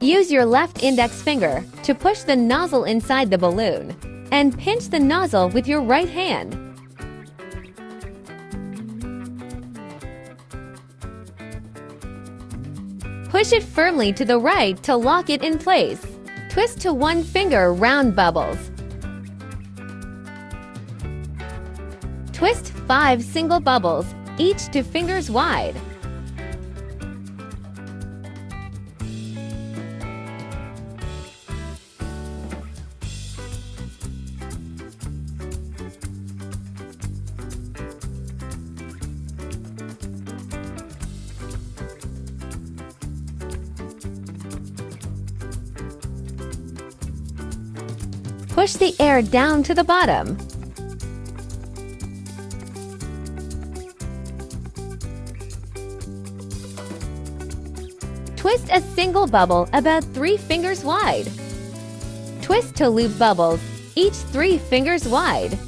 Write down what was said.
Use your left index finger to push the nozzle inside the balloon, and pinch the nozzle with your right hand. Push it firmly to the right to lock it in place. Twist to one finger round bubbles. Twist 5 single bubbles, each 2 fingers wide. Push the air down to the bottom. Twist a single bubble about 3 fingers wide. Twist to loop bubbles, each 3 fingers wide.